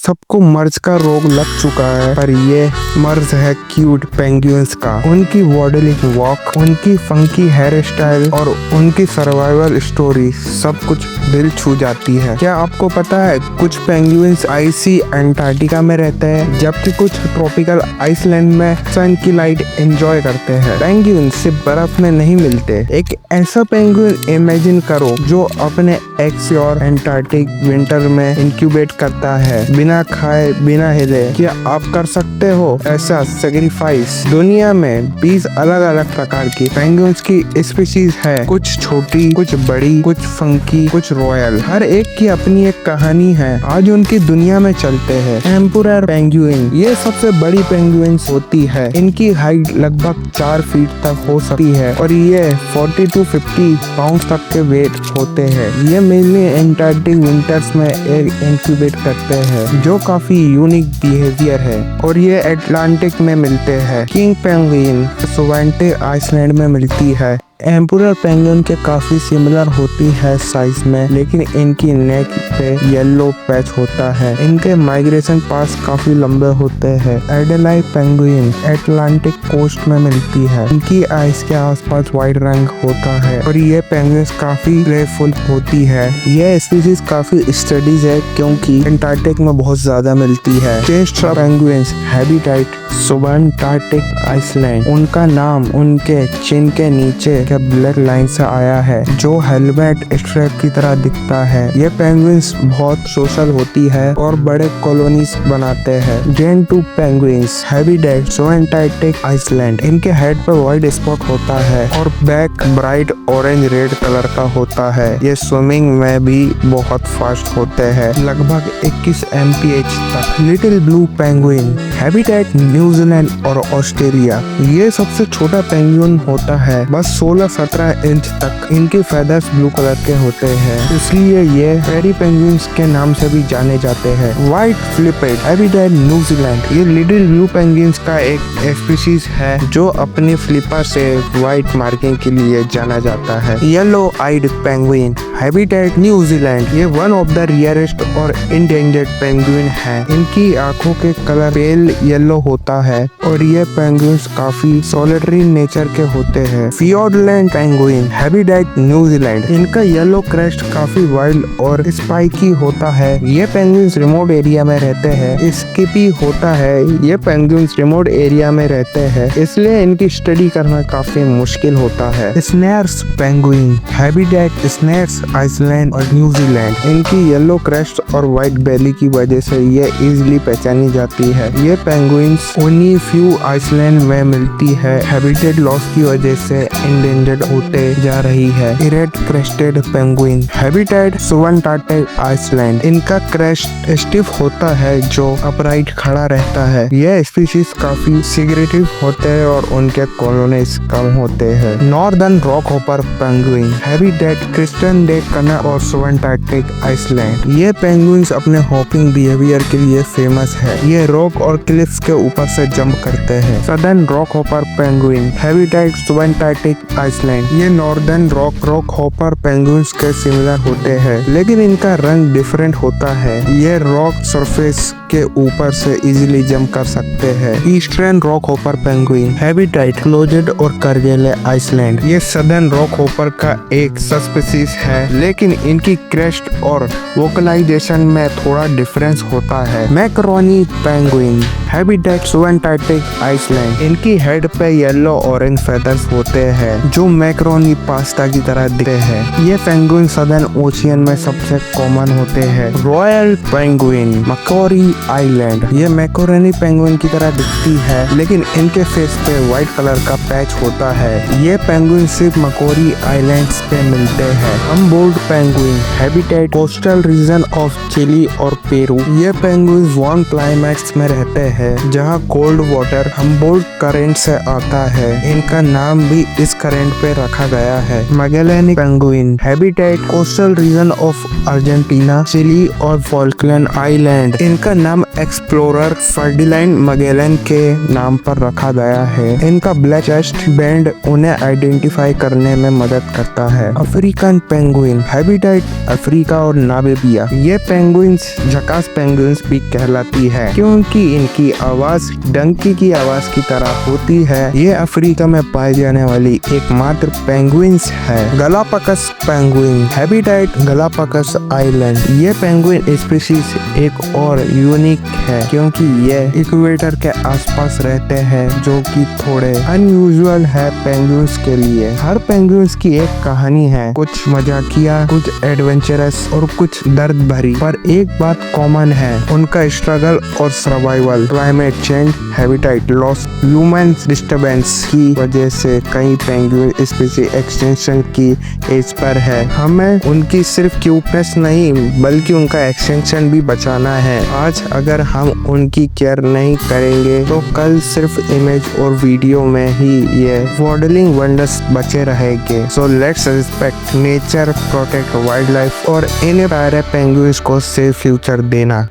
सबको मर्ज का रोग लग चुका है, पर ये मर्ज है क्यूट पेंगुइन्स का। उनकी वॉडलिंग वॉक, उनकी फंकी हेयर स्टाइल और उनकी सर्वाइवल स्टोरी सब कुछ दिल छू जाती है। क्या आपको पता है कुछ पेंगुइन्स आइसी अंटार्कटिका में रहते हैं, जबकि कुछ ट्रॉपिकल आइसलैंड में सन की लाइट एंजॉय करते हैं। पेंगुइन सिर्फ बर्फ में नहीं मिलते। एक ऐसा पेंगुइन इमेजिन करो जो अपने एग्स और अंटार्कटिक विंटर में इंक्यूबेट करता है, बिना खाए बिना हिले। क्या आप कर सकते हो ऐसा सैक्रिफाइस? दुनिया में 20 अलग अलग प्रकार की पेंगुइन्स की स्पीशीज है, कुछ छोटी, कुछ बड़ी, कुछ फंकी, कुछ रॉयल। हर एक की अपनी एक कहानी है। आज उनकी दुनिया में चलते हैं। एम्परर पेंगुइन, ये सबसे बड़ी पेंगुइन्स होती है। इनकी हाइट लगभग 4 फीट तक हो सकती है और ये 40 to 50 पाउंड तक के वेट होते हैं। ये मेनली एंटार्कटिक विंटर्स में एग इंक्यूबेट करते हैं, जो काफी यूनिक बिहेवियर है, और ये अटलांटिक में मिलते हैं। किंग पेंगुइन सोवेंटे आइसलैंड में मिलती है। एम्परर पेंगुइन के काफी सिमिलर होती है साइज में, लेकिन इनकी नेक पे येलो पैच होता है। इनके माइग्रेशन पास काफी लंबे होते हैं। एडेलाइड पेंगुइन अटलांटिक कोस्ट में मिलती है। इनकी आइस के आसपास व्हाइट रंग होता है और ये पेंगुइन्स काफी प्लेफुल होती है। ये स्पीशीज काफी स्टडीज है क्योंकि अंटार्कटिक में बहुत ज्यादा मिलती है। Chester penguins habitat subantarctic island. उनका नाम उनके चिन के नीचे के ब्लैक लाइन से आया है, जो हेलमेट स्ट्रैप की तरह दिखता है। ये पेंगुइन्स बहुत सोशल होती है और बड़े कॉलोनीज बनाते हैं। जेन to penguins habitat subantarctic Iceland. इनके हेड पर व्हाइट स्पॉट होता है और back bright orange red colour का होता है। ये स्विमिंग में भी बहुत फास्ट होते हैं, लगभग 21 mph तक। Little blue penguin habitat New Zealand और ऑस्ट्रेलिया। ये सबसे छोटा पेंगुइन होता है, बस 16-17 इंच तक। इनके फेदर्स ब्लू कलर के होते हैं, इसलिए ये फेरी पेंगुइन्स के नाम से भी जाने जाते हैं। White flippered habitat New Zealand. ये लिटिल ब्लू पेंगुइन्स का एक स्पीशीज है जो अपने फ्लिपर से व्हाइट मार्किंग के लिए जाना जाता है। येलो आइड पेंगुइन हैबिटेट न्यूजीलैंड। ये वन ऑफ द रियरेस्ट और इंडेंजर्ड पेंगुइन है। इनकी आंखों के कलर पेल येलो होता है और ये पेंगुइन्स काफी सॉलिटरी नेचर के होते हैं। फियोर्डलैंड पेंगुइन हैबिटेट न्यूजीलैंड। इनका येलो क्रेस्ट काफी वाइल्ड और स्पाइकी होता है। ये पेंगुइन्स रिमोट एरिया में रहते हैं। स्किपी होता है। ये पेंगुइन्स रिमोट एरिया में रहते हैं, इसलिए इनकी स्टडी करना काफी मुश्किल होता है। Snares penguin habitat Snares island और न्यूजीलैंड। इनकी येलो क्रेस्ट और व्हाइट बेली की वजह से ये इजीली पहचानी जाती है। ये पेंगुइन्स ओनली फ्यू आइसलैंड में मिलती है। हैबिटेट लॉस की वजह से इंडेंजर्ड होते जा रही है। इरेट crested penguin habitat subantarctic Iceland. इनका क्रेस्ट स्टिफ होता है जो अपराइट खड़ा रहता है। यह स्पीशीज काफी सिग्रेटिव होते हैं और उनके कॉलोनीज कम होते हैं। Northern rock hopper penguin habitat Tristan da Cunha और सुबांटार्कटिक आइसलैंड। ये पेंगुइन्स अपने हॉपिंग बिहेवियर के लिए फेमस है। ये रॉक और क्लिफ्स के ऊपर से जंप करते हैं। Southern rock hopper penguin habitat subantarctic island. ये नॉर्दर्न रॉक हॉपर पेंगुइन्स के सिमिलर होते हैं, लेकिन इनका रंग डिफरेंट होता है। ये रॉक सरफेस के ऊपर से इजीली जंप कर सकते हैं। Eastern rock hopper penguin habitat closed और करगेले आइसलैंड। ये सदर्न रॉक हॉपर का एक सबस्पीशीज है, लेकिन इनकी क्रेस्ट और वोकलाइजेशन में थोड़ा डिफरेंस होता है। Macaroni penguin habitat subantarctic island. इनकी हेड पे येलो ऑरेंज फेदर्स होते हैं जो मैकरोनी पास्ता की तरह दिखते हैं। ये पेंगुइन सदर्न ओशियन में सबसे कॉमन होते हैं। Royal penguin Macquarie Island. ये मैकरोनी पेंगुइन की तरह दिखती है, लेकिन इनके फेस पे व्हाइट कलर का पैच होता है। ये पेंगुइन सिर्फ मकौरी आइलैंड्स पे मिलते हैं। Humboldt penguin habitat coastal region of Chile और पेरू। ये पेंगुइन वार्म क्लाइमेट्स में रहते हैं, जहाँ कोल्ड वाटर हम्बोल्ट करेंट से आता है। इनका नाम भी इस करेंट पे रखा गया है। Magellanic penguin habitat coastal region of Argentina, Chile और फॉल्कलैंड आइलैंड। इनका नाम एक्सप्लोरर फर्डिनांड मैगेलन के नाम पर रखा गया है। इनका ब्लैक चेस्ट बैंड उन्हें आइडेंटिफाई करने में मदद करता है। अफ्रीकन पेंगुइन हैबिटेट अफ्रीका और नामीबिया। ये पेंगुइन्स झकास पेंगुइन्स भी कहलाती है क्योंकि इनकी आवाज डंकी की आवाज की तरह होती है। ये अफ्रीका में पाई जाने वाली एकमात्र पेंगुइन्स है। गलापागस पेंगुइन हैबिटेट गलापागस आइलैंड। ये पेंगुइन स्पीशीज एक और यूनिक है क्योंकि ये इक्वेटर के आसपास रहते हैं, जो कि थोड़े अनयूजुअल है पेंगुइन्स के लिए। हर पेंगुइन्स की एक कहानी है, कुछ मजाकिया, कुछ एडवेंचरस और कुछ दर्द भरी, पर एक बात कॉमन है, उनका स्ट्रगल और survival. Climate change, habitat loss, human disturbance की वजह से कई पेंगुइन स्पीशीज एक्सटेंशन की एज पर है। हमें उनकी सिर्फ क्यूटनेस नहीं बल्कि उनका एक्सटेंशन भी बचाना है। आज अगर हम उनकी केयर नहीं करेंगे तो कल सिर्फ इमेज और वीडियो में ही ये वार्डलिंग वंडर्स बचे रहेंगे। So let's respect nature, protect wild life और इन प्यारे पेंगुइन्स को सेफ फ्यूचर देना।